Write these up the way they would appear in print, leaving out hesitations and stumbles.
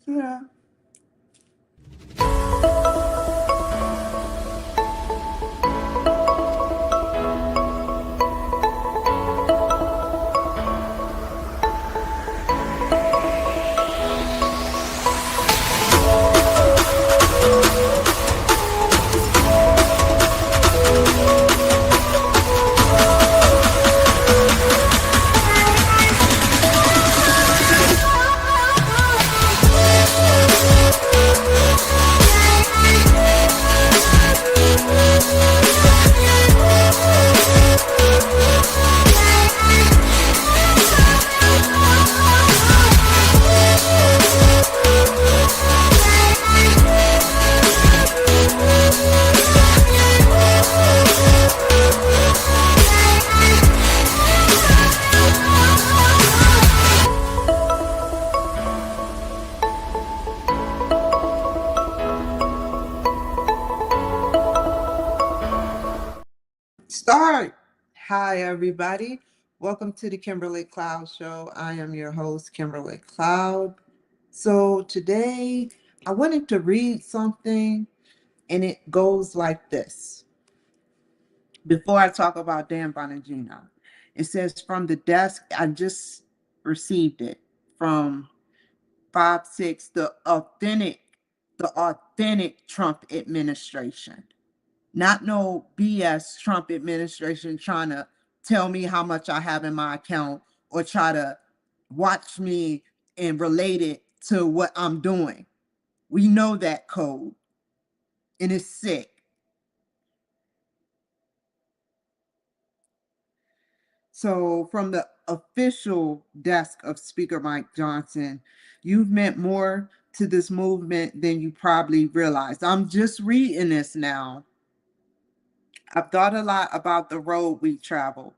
Yeah. Start. Hi, everybody. Welcome to the Kimberly Cloud Show. I am your host, Kimberly Cloud. So, today I wanted to read something, and it goes like this. Before I talk about Dan Bongino, it says, from the desk, I just received it from 5-6, the authentic Trump administration. Not no BS Trump administration trying to tell me how much I have in my account or try to watch me and relate it to what I'm doing. We know that code and it's sick. So, from the official desk of Speaker Mike Johnson, you've meant more to this movement than you probably realize. I'm just reading this now. I've thought a lot about the road we traveled,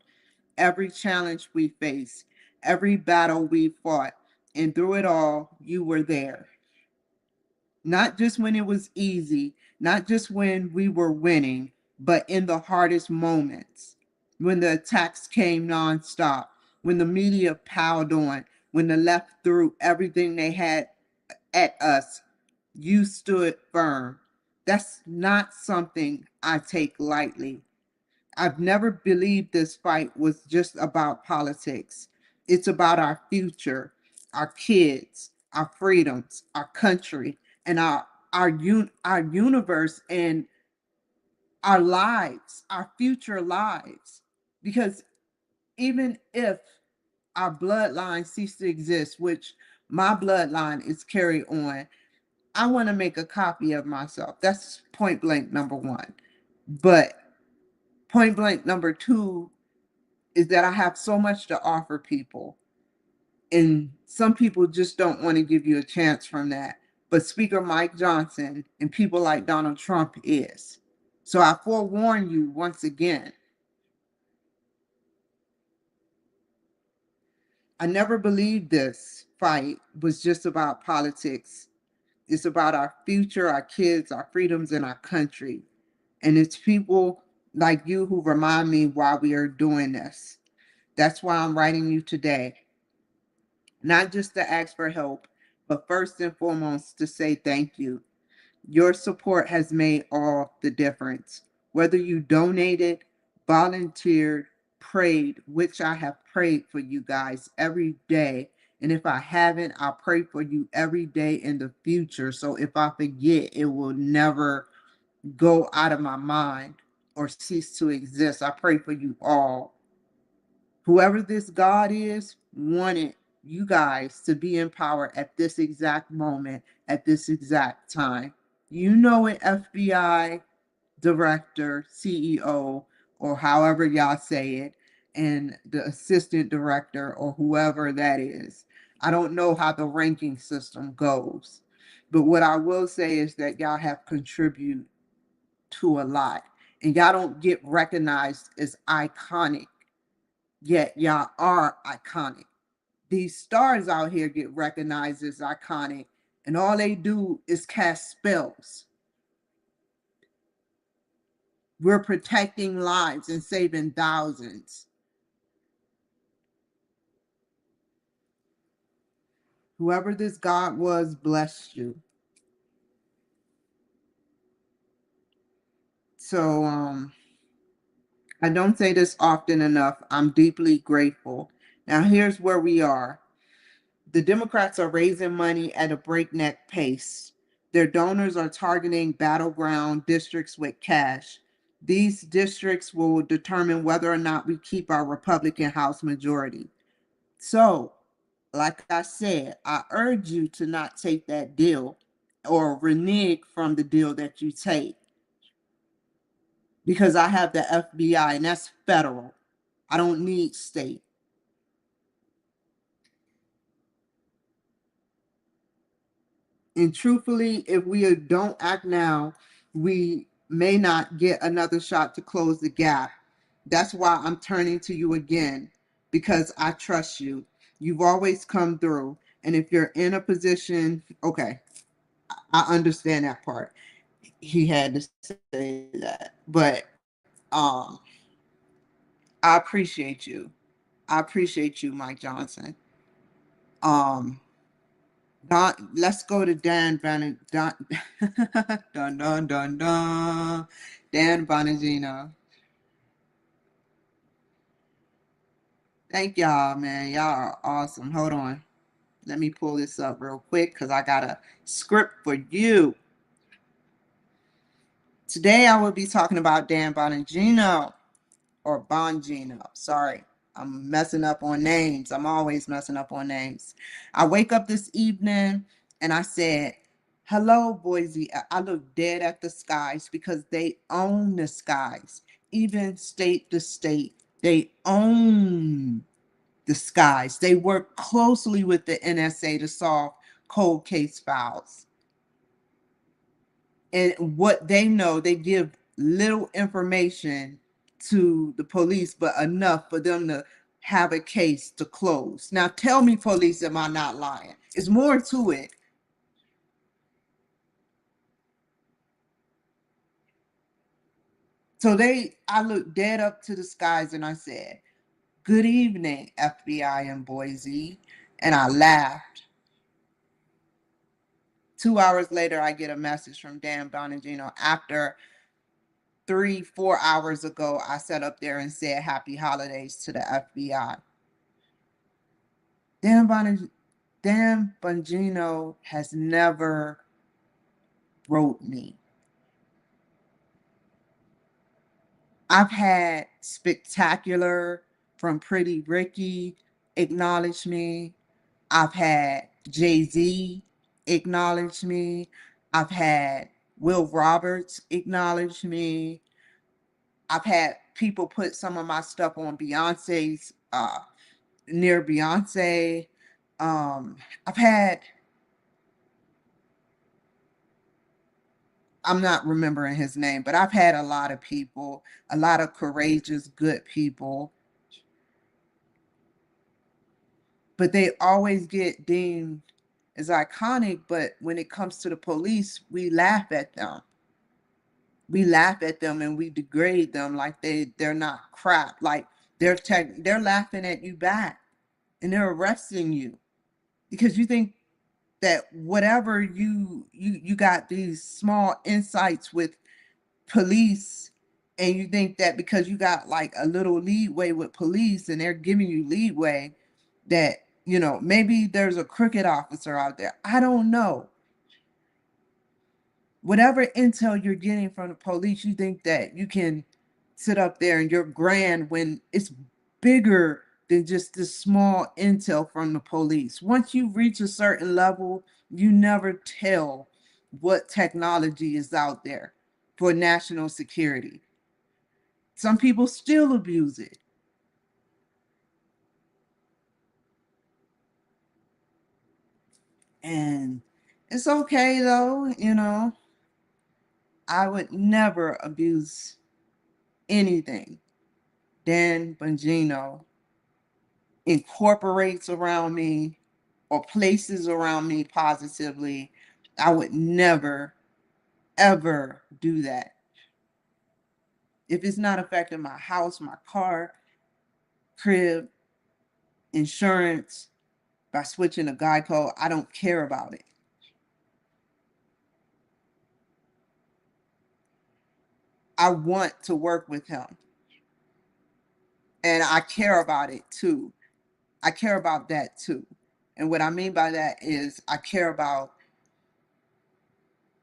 every challenge we faced, every battle we fought, and through it all, you were there. Not just when it was easy, not just when we were winning, but in the hardest moments, when the attacks came nonstop, when the media piled on, when the left threw everything they had at us, you stood firm. That's not something I take lightly. I've never believed this fight was just about politics. It's about our future, our kids, our freedoms, our country, and our universe and our lives, our future lives. Because even if our bloodline cease to exist, which my bloodline is carried on, I want to make a copy of myself. That's point blank number one. But point blank number two is that I have so much to offer people. And some people just don't want to give you a chance from that. But Speaker Mike Johnson and people like Donald Trump is. So I forewarn you once again. I never believed this fight was just about politics. It's about our future, our kids, our freedoms, and our country. And it's people like you who remind me why we are doing this. That's why I'm writing you today. Not just to ask for help, but first and foremost to say thank you. Your support has made all the difference. Whether you donated, volunteered, prayed, which I have prayed for you guys every day. And if I haven't, I'll pray for you every day in the future. So if I forget, it will never go out of my mind or cease to exist. I pray for you all. Whoever this God is wanted you guys to be in power at this exact moment, at this exact time. You know it, FBI director, CEO, or however y'all say it, and the assistant director, or whoever that is. I don't know how the ranking system goes. But what I will say is that y'all have contributed to a lot. And y'all don't get recognized as iconic, yet y'all are iconic. These stars out here get recognized as iconic, and all they do is cast spells. We're protecting lives and saving thousands. Whoever this God was blessed you. So I don't say this often enough. I'm deeply grateful. Now here's where we are. The Democrats are raising money at a breakneck pace. Their donors are targeting battleground districts with cash. These districts will determine whether or not we keep our Republican House majority. So, like I said, I urge you to not take that deal or renege from the deal that you take, because I have the FBI and that's federal. I don't need state. And truthfully, if we don't act now, we may not get another shot to close the gap. That's why I'm turning to you again, because I trust you. You've always come through. And if you're in a position, okay, I understand that part. He had to say that. But I appreciate you. I appreciate you, Mike Johnson. Um, let's go to Dan Ban Don dun dun dun dun. Dan Bongino. Thank y'all, man. Y'all are awesome. Hold on. Let me pull this up real quick because I got a script for you. Today I will be talking about Dan Bongino. Or Bongino. Sorry, I'm messing up on names. I'm always messing up on names. I wake up this evening and I said, hello, Boise. I look dead at the skies because they own the skies, even state to state. They own the skies. They work closely with the NSA to solve cold case files. And what they know, they give little information to the police, but enough for them to have a case to close. Now, tell me, police, am I not lying? It's more to it. So I looked dead up to the skies and I said, good evening, FBI in Boise. And I laughed. 2 hours later, I get a message from Dan Bongino after 4 hours ago, I sat up there and said happy holidays to the FBI. Dan, Dan Bongino has never wrote me. I've had Spectacular from Pretty Ricky acknowledge me. I've had Jay-Z acknowledge me. I've had Will Roberts acknowledge me. I've had people put some of my stuff on Beyonce's near Beyonce. I've had, I'm not remembering his name, but I've had a lot of people, a lot of courageous, good people, but they always get deemed as iconic. But when it comes to the police, we laugh at them. We laugh at them and we degrade them like they're not crap. Like they're laughing at you back and they're arresting you because you think that whatever you got these small insights with police, and you think that because you got like a little leeway with police and they're giving you leeway, that maybe there's a crooked officer out there. I don't know. Whatever intel you're getting from the police, you think that you can sit up there and you're grand when it's bigger than just this small intel from the police. Once you reach a certain level, you never tell what technology is out there for national security. Some people still abuse it. And it's okay though. I would never abuse anything Dan Bongino incorporates around me or places around me positively. I would never, ever do that. If it's not affecting my house, my car, crib, insurance, by switching to Geico. I don't care about it. I want to work with him, and I care about it too. I care about that too. And what I mean by that is I care about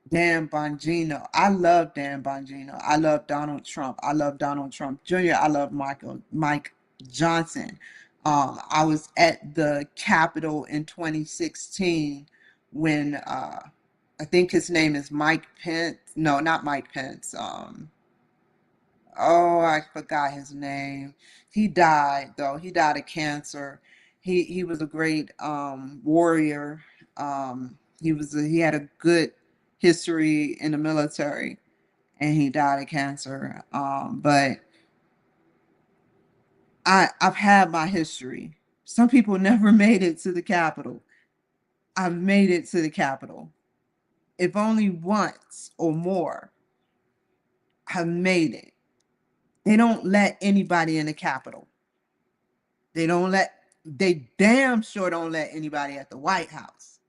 Dan Bongino. I love Dan Bongino. I love Donald Trump. I love Donald Trump Jr. I love Mike Johnson. I was at the Capitol in 2016 when I think his name is Mike Pence. No, not Mike Pence. Oh, I forgot his name. He died though. He died of cancer. He was a great warrior. He had a good history in the military, and he died of cancer. But I've had my history. Some people never made it to the Capitol. I've made it to the Capitol. If only once or more, I've made it. They don't let anybody in the Capitol. They don't let, they damn sure don't let anybody at the White House.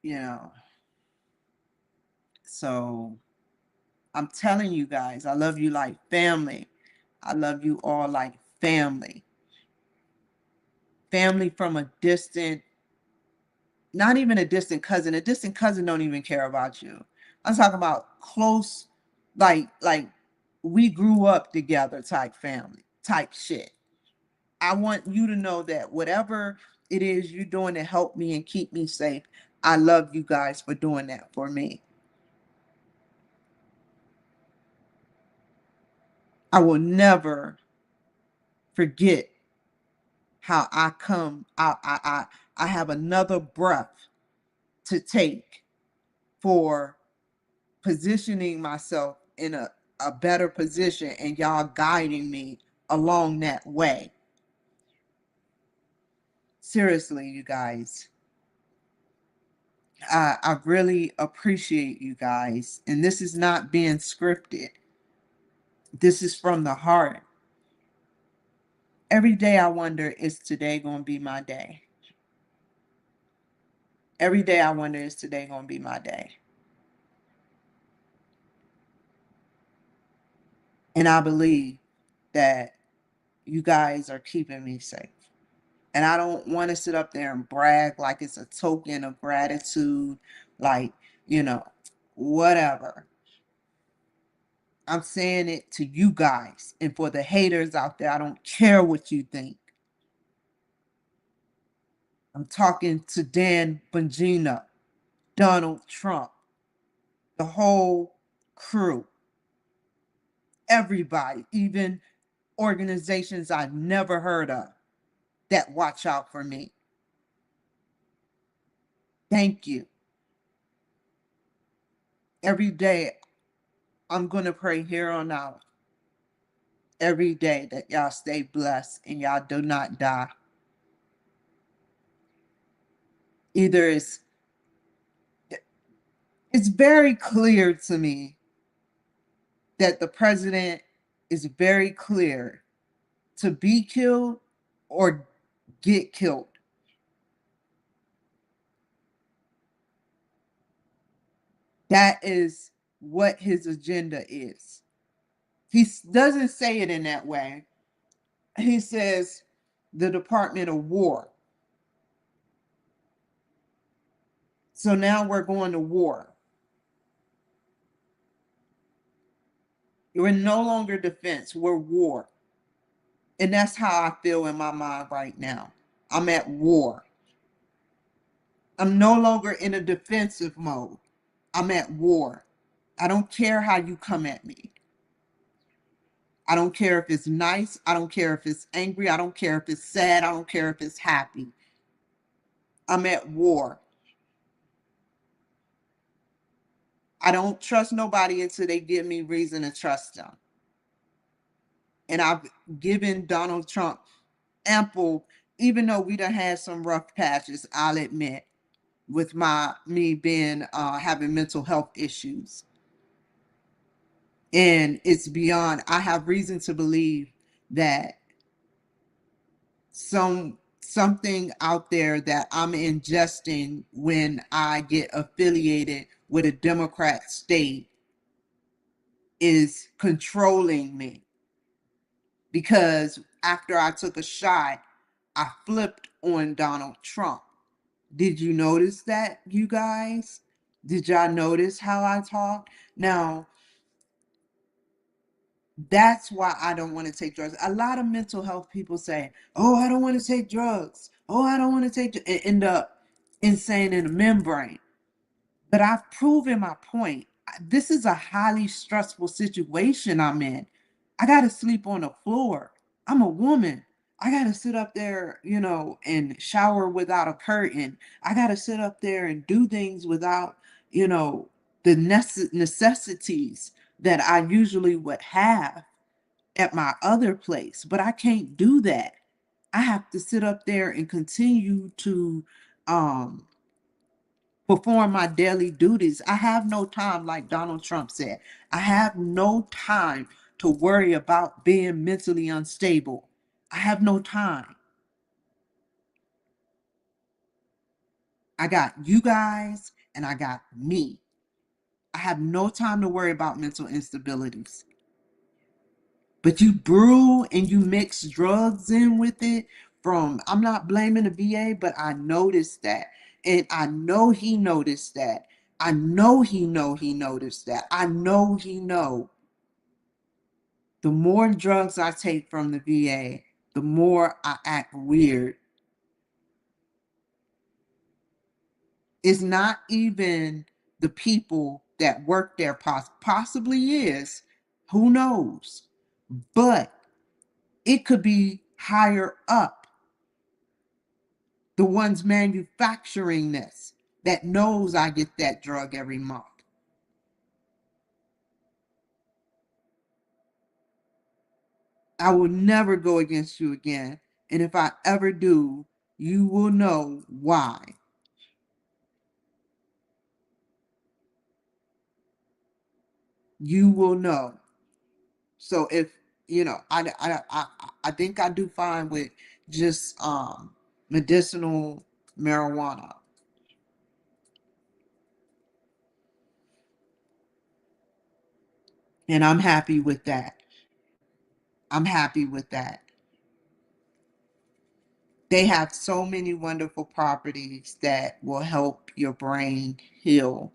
You know, so I'm telling you guys, I love you like family. I love you all like family. Family from a distant, not even a distant cousin. A distant cousin don't even care about you. I'm talking about close, like we grew up together type family, type shit. I want you to know that whatever it is you're doing to help me and keep me safe, I love you guys for doing that for me. I will never forget how I have another breath to take for positioning myself in a better position and y'all guiding me along that way. Seriously, you guys. I really appreciate you guys. And this is not being scripted. This is from the heart. Every day I wonder, is today going to be my day? Every day I wonder, is today going to be my day? And I believe that you guys are keeping me safe. And I don't want to sit up there and brag like it's a token of gratitude, like, you know, whatever. I'm saying it to you guys. And for the haters out there, I don't care what you think. I'm talking to Dan Bongino, Donald Trump, the whole crew, everybody, even organizations I've never heard of that watch out for me. Thank you. Every day, I'm going to pray here on out every day that y'all stay blessed and y'all do not die. Either it's very clear to me that the president is very clear to be killed or get killed. That is what his agenda is. He doesn't say it in that way. He says the Department of War. So now we're going to war. We're no longer defense, we're war. And that's how I feel in my mind right now. I'm at war. I'm no longer in a defensive mode. I'm at war. I don't care how you come at me. I don't care if it's nice. I don't care if it's angry. I don't care if it's sad. I don't care if it's happy. I'm at war. I don't trust nobody until they give me reason to trust them. And I've given Donald Trump ample, even though we done had some rough patches, I'll admit, with me being having mental health issues. And it's beyond, I have reason to believe that something out there that I'm ingesting when I get affiliated with a Democrat state is controlling me. Because after I took a shot, I flipped on Donald Trump. Did you notice that, you guys? Did y'all notice how I talk? Now, that's why I don't want to take drugs. A lot of mental health people say, "Oh, I don't want to take drugs. Oh, I don't want to take," and end up insane in a membrane. But I've proven my point. This is a highly stressful situation I'm in. I got to sleep on the floor. I'm a woman. I got to sit up there, and shower without a curtain. I got to sit up there and do things without, the necessities that I usually would have at my other place. But I can't do that. I have to sit up there and continue to um perform my daily duties. I have no time, like Donald Trump said. I have no time to worry about being mentally unstable. I have no time. I got you guys and I got me. I have no time to worry about mental instabilities. But you brew and you mix drugs in with it I'm not blaming the VA, but I noticed that. And I know he noticed that. I know he noticed that. I know he know. The more drugs I take from the VA, the more I act weird. It's not even the people that work there, possibly is. Who knows? But it could be higher up, the ones manufacturing this, that knows I get that drug every month. I will never go against you again. And if I ever do, you will know why. You will know. So if I think I do fine with just medicinal marijuana, and I'm happy with that. I'm happy with that. They have so many wonderful properties that will help your brain heal.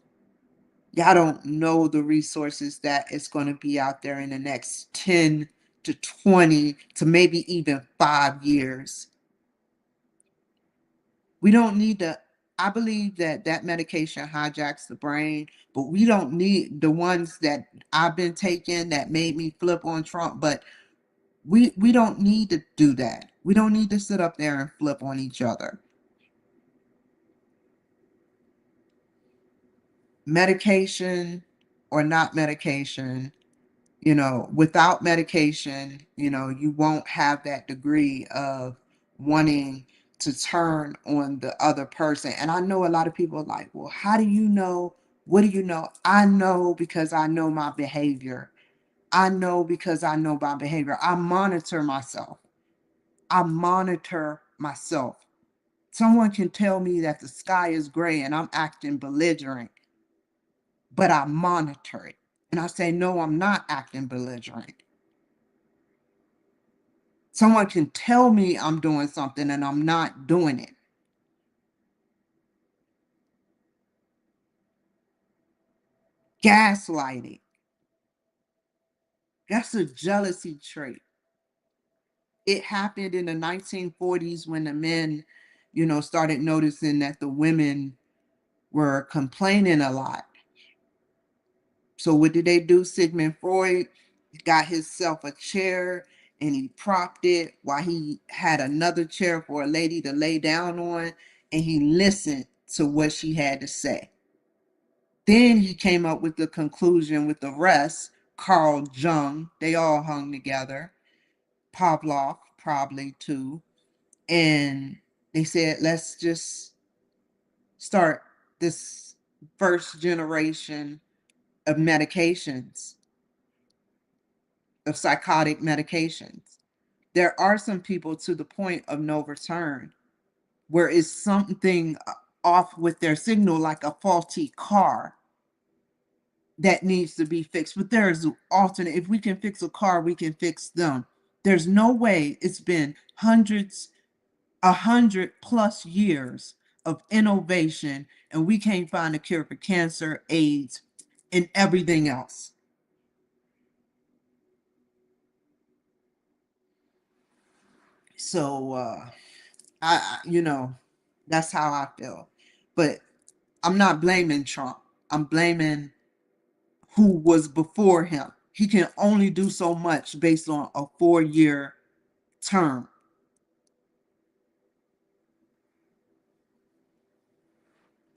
Y'all don't know the resources that is going to be out there in the next 10 to 20 to maybe even 5 years. We don't need to. I believe that that medication hijacks the brain, but we don't need the ones that I've been taking that made me flip on Trump. But we don't need to do that. We don't need to sit up there and flip on each other. Medication or not medication, without medication, you won't have that degree of wanting to turn on the other person. And I know a lot of people are like, well, how do you know? What do you know? I know because I know my behavior. I know because I know my behavior. I monitor myself. I monitor myself. Someone can tell me that the sky is gray and I'm acting belligerent, but I monitor it. And I say, no, I'm not acting belligerent. Someone can tell me I'm doing something and I'm not doing it. Gaslighting. That's a jealousy trait. It happened in the 1940s when the men, started noticing that the women were complaining a lot. So what did they do? Sigmund Freud got himself a chair and he propped it while he had another chair for a lady to lay down on, and he listened to what she had to say. Then he came up with the conclusion with the rest, Carl Jung, they all hung together, Pavlov probably too. And they said, let's just start this first generation of medications, of psychotic medications. There are some people to the point of no return where it's something off with their signal, like a faulty car that needs to be fixed. But there's alternate. If we can fix a car, we can fix them. There's no way it's been 100+ years of innovation, and we can't find a cure for cancer, AIDS, and everything else. So, you know, that's how I feel. But I'm not blaming Trump. I'm blaming who was before him. He can only do so much based on a 4-year term.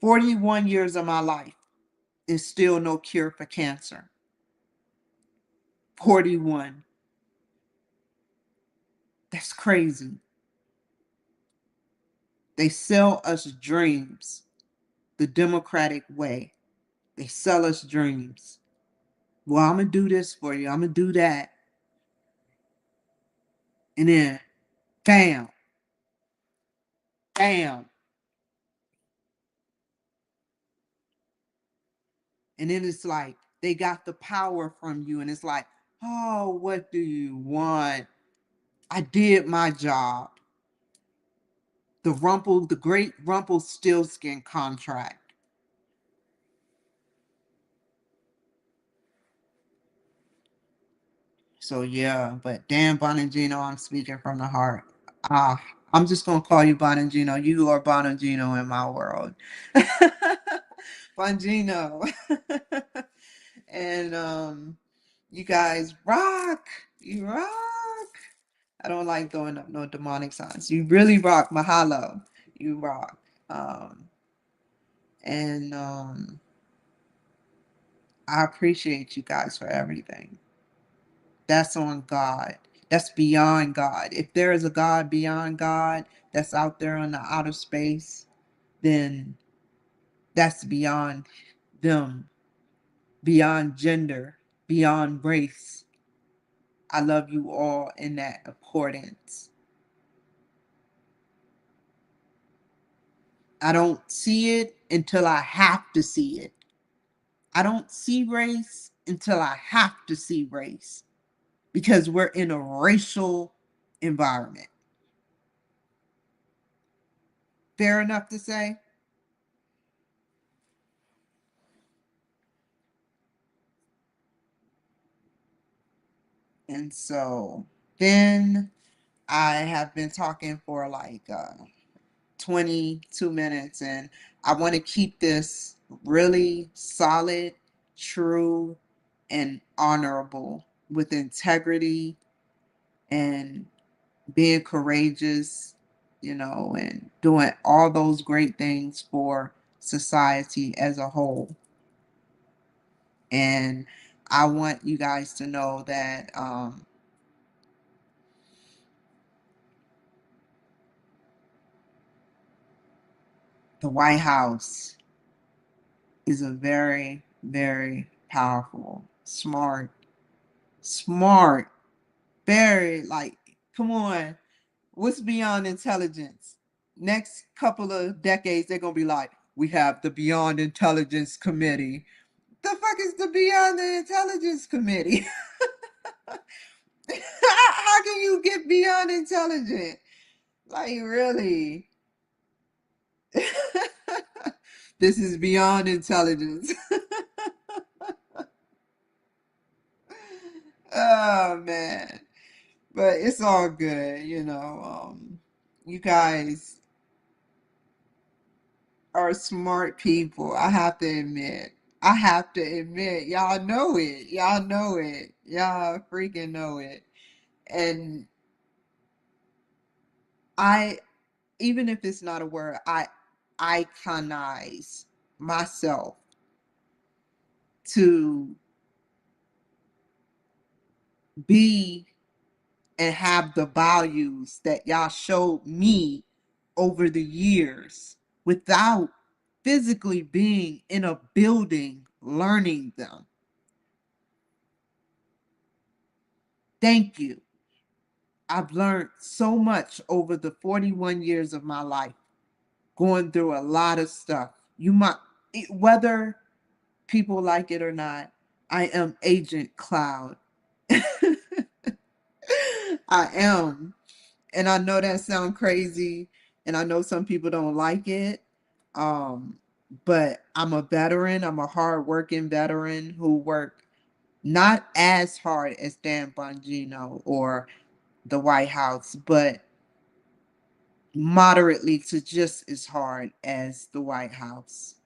41 years of my life is still no cure for cancer. 41. That's crazy. They sell us dreams the Democratic way. They sell us dreams. Well, I'm going to do this for you. I'm going to do that. And then, bam, bam. And then it's like they got the power from you. And it's like, oh, what do you want? I did my job. The great Rumpelstiltskin contract. So yeah, but Dan Bongino, I'm speaking from the heart. Ah, I'm just gonna call you Bongino. You are Bongino in my world. Bongino. And you guys rock. You rock. I don't like throwing up no demonic signs. You really rock. Mahalo. You rock. And I appreciate you guys for everything. That's on God. That's beyond God. If there is a God beyond God that's out there in the outer space, then that's beyond them, beyond gender, beyond race. I love you all in that accordance. I don't see it until I have to see it. I don't see race until I have to see race because we're in a racial environment. Fair enough to say? And so then I have been talking for like 22 minutes, and I want to keep this really solid, true, and honorable with integrity and being courageous, and doing all those great things for society as a whole. And I want you guys to know that the White House is a very, very powerful, smart, very like, come on, what's beyond intelligence? Next couple of decades, they're gonna be like, we have the Beyond Intelligence Committee. The fuck is the Beyond the Intelligence Committee? How can you get beyond intelligent? Like, really? This is beyond intelligence. Oh man. But it's all good. You guys are smart people. I have to admit. I have to admit, y'all know it. Y'all know it. Y'all freaking know it. And I, even if it's not a word, I iconize myself to be and have the values that y'all showed me over the years without physically being in a building learning them. Thank you. I've learned so much over the 41 years of my life, going through a lot of stuff. You might, whether people like it or not, I am Agent Cloud. I am. And I know that sounds crazy, and I know some people don't like it. Um, but I'm a veteran. I'm a hardworking veteran who worked not as hard as Dan Bongino or the White House, but moderately to just as hard as the White House.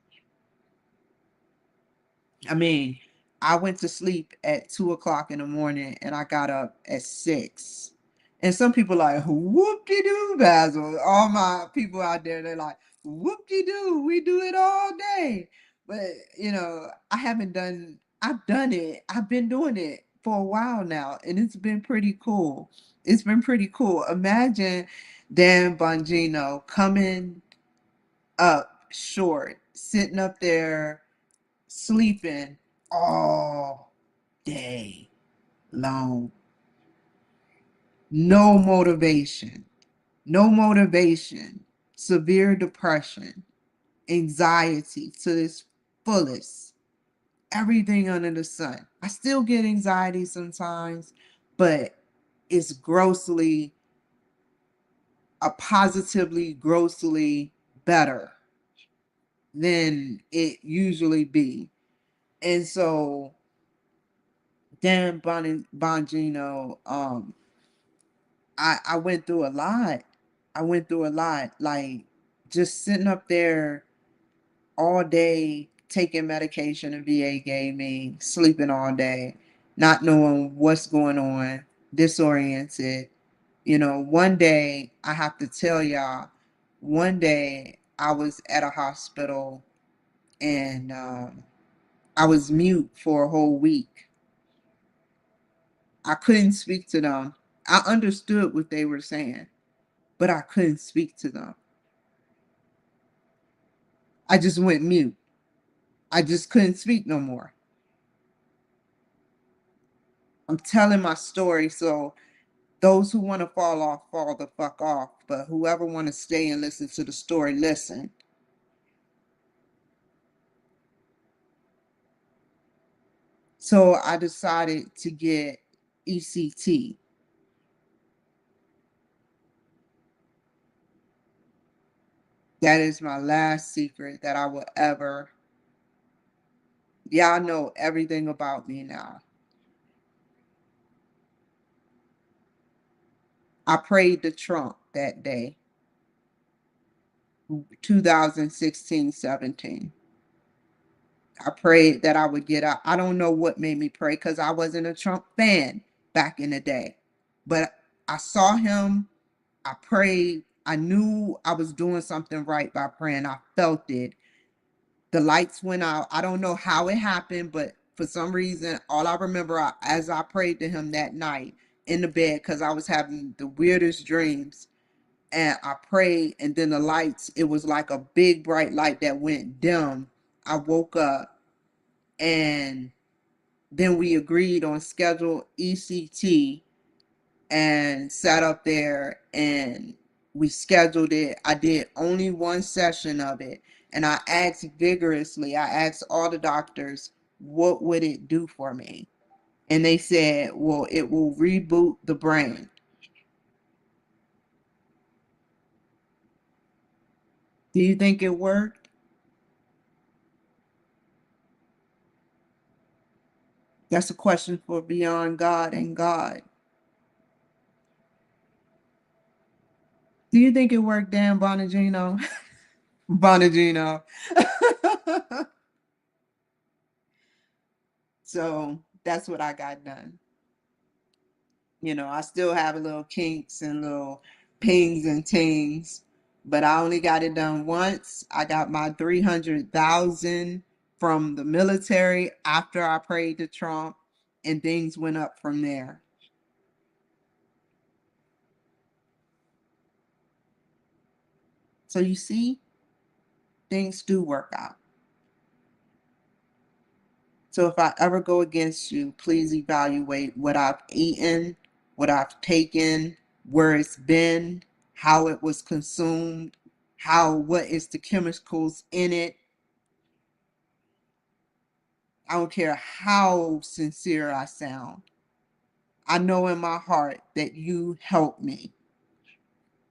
I mean, I went to sleep at 2 o'clock in the morning and I got up at 6. And some people like, whoop de doo, Basil. All my people out there, they're like, whoop de doo, we do it all day. But, I've done it. I've been doing it for a while now, and it's been pretty cool. It's been pretty cool. Imagine Dan Bongino coming up short, sitting up there sleeping all day long. No motivation, no motivation, severe depression, anxiety to its fullest, everything under the sun. I still get anxiety sometimes, but it's positively, grossly better than it usually be. And so Bongino, I went through a lot. I went through a lot, like just sitting up there all day, taking medication the VA gave me, sleeping all day, not knowing what's going on, disoriented. One day, I have to tell y'all, one day I was at a hospital and I was mute for a whole week. I couldn't speak to them. I understood what they were saying, but I couldn't speak to them. I just went mute. I just couldn't speak no more. I'm telling my story, so those who want to fall off, fall the fuck off. But whoever want to stay and listen to the story, listen. So I decided to get ECT. That is my last secret that I will ever. Y'all know everything about me now. I prayed to Trump that day, 2016-17. I prayed that I would get out. I don't know what made me pray because I wasn't a Trump fan back in the day. But I saw him. I prayed. I knew I was doing something right by praying. I felt it. The lights went out. I don't know how it happened, but for some reason, all I remember as I prayed to him that night in the bed, because I was having the weirdest dreams. And I prayed, and then the lights, it was like a big bright light that went dim. I woke up, and then we agreed on scheduled ECT and sat up there and we scheduled it. I did only one session of it, and I asked vigorously, I asked all the doctors, what would it do for me? And they said, well, it will reboot the brain. Do you think it worked? That's a question for beyond God and God. Do you think it worked, Dan Bonagino? Bonagino. So that's what I got done. I still have a little kinks and little pings and tings, but I only got it done once. I got my 300,000 from the military after I prayed to Trump, and things went up from there. So you see, things do work out. So if I ever go against you, please evaluate what I've eaten, what I've taken, where it's been, how it was consumed, what is the chemicals in it. I don't care how sincere I sound. I know in my heart that you helped me,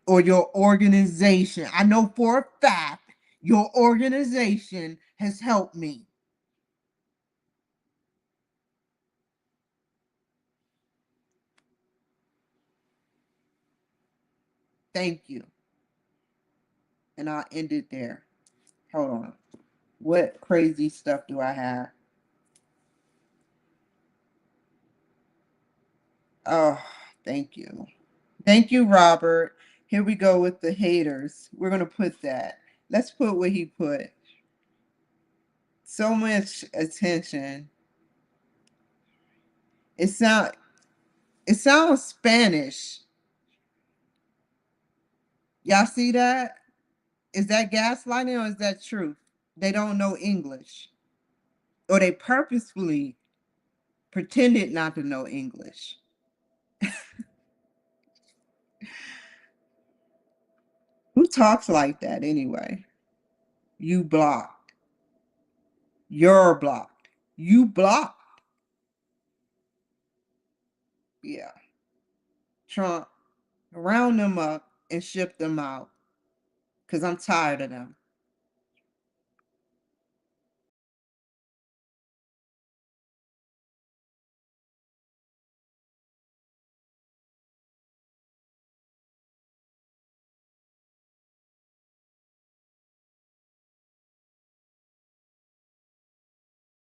or your organization. I know for a fact your organization has helped me. Thank you. And I'll end it there. Hold on. What crazy stuff do I have? Oh, thank you. Thank you, Robert. Here we go with the haters. We're going to put that. Let's put what he put. So much attention. It sound it sounds Spanish. Y'all see that? Is that gaslighting or is that truth? They don't know English. Or they purposefully pretended not to know English. Who talks like that anyway? You blocked. You're blocked. You blocked. Yeah. Trump, round them up and ship them out. Because I'm tired of them.